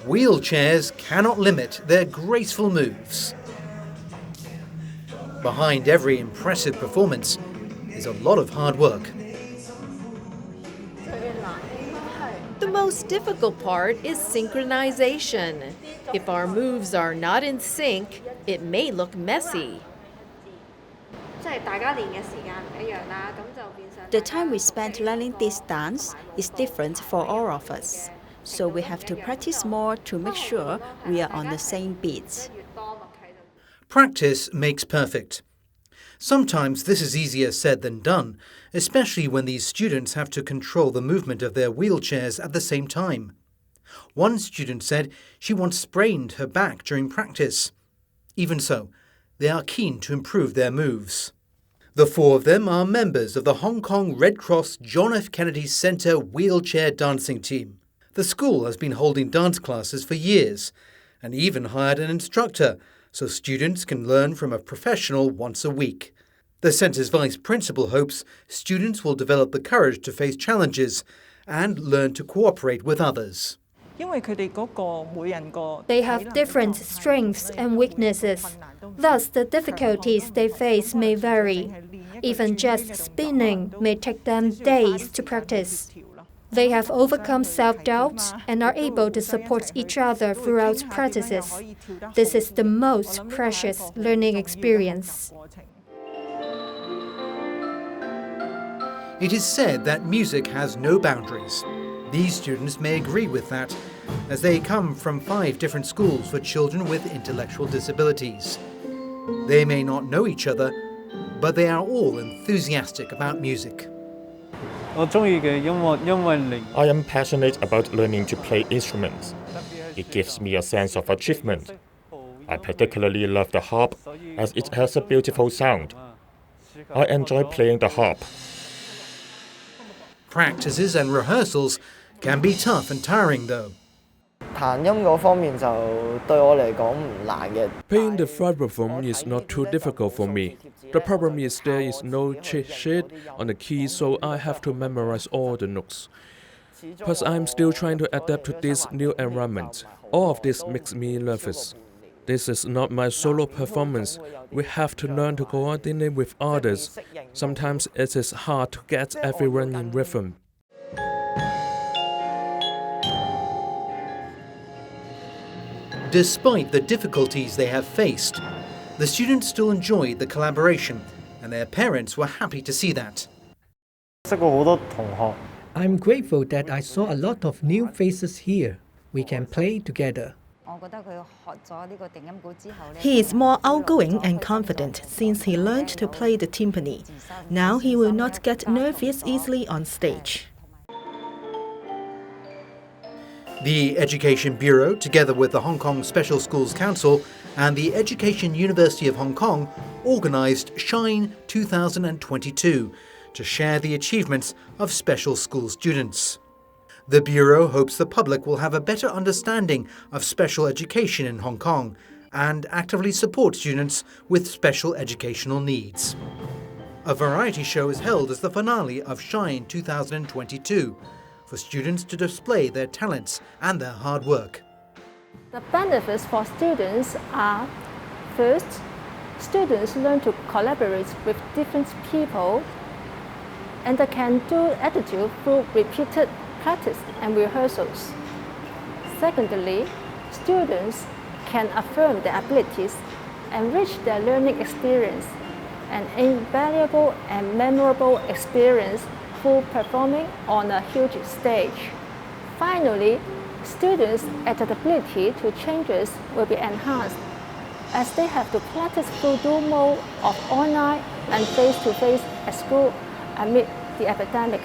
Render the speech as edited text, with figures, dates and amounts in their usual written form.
Wheelchairs cannot limit their graceful moves. Behind every impressive performance is a lot of hard work. The most difficult part is synchronization. If our moves are not in sync, it may look messy. The time we spent learning this dance is different for all of us. So we have to practice more to make sure we are on the same beats. Practice makes perfect. Sometimes this is easier said than done, especially when these students have to control the movement of their wheelchairs at the same time. One student said she once sprained her back during practice. Even so, they are keen to improve their moves. The four of them are members of the Hong Kong Red Cross John F. Kennedy Centre wheelchair dancing team. The school has been holding dance classes for years and even hired an instructor so students can learn from a professional once a week. The centre's vice principal hopes students will develop the courage to face challenges and learn to cooperate with others. They have different strengths and weaknesses. Thus, the difficulties they face may vary. Even just spinning may take them days to practice. They have overcome self-doubt and are able to support each other throughout practices. This is the most precious learning experience. It is said that music has no boundaries. These students may agree with that, as they come from 5 different schools for children with intellectual disabilities. They may not know each other, but they are all enthusiastic about music. I am passionate about learning to play instruments. It gives me a sense of achievement. I particularly love the harp as it has a beautiful sound. I enjoy playing the harp. Practices and rehearsals can be tough and tiring though. Playing the vibraphone is not too difficult for me. The problem is there is no cheat sheet on the keys, so I have to memorize all the notes. Plus, I'm still trying to adapt to this new environment. All of this makes me nervous. This is not my solo performance. We have to learn to coordinate with others. Sometimes it is hard to get everyone in rhythm. Despite the difficulties they have faced, the students still enjoyed the collaboration, and their parents were happy to see that. I'm grateful that I saw a lot of new faces here. We can play together. He is more outgoing and confident since he learned to play the timpani. Now he will not get nervous easily on stage. The Education Bureau, together with the Hong Kong Special Schools Council and the Education University of Hong Kong, organised Shine 2022 to share the achievements of special school students. The Bureau hopes the public will have a better understanding of special education in Hong Kong and actively support students with special educational needs. A variety show is held as the finale of Shine 2022 for students to display their talents and their hard work. The benefits for students are, first, students learn to collaborate with different people and the can-do attitude through repeated practice and rehearsals. Secondly, students can affirm their abilities, enrich their learning experience, an invaluable and memorable experience through performing on a huge stage. Finally, students' adaptability to changes will be enhanced as they have to practice through dual mode of online and face-to-face at school amid the epidemic.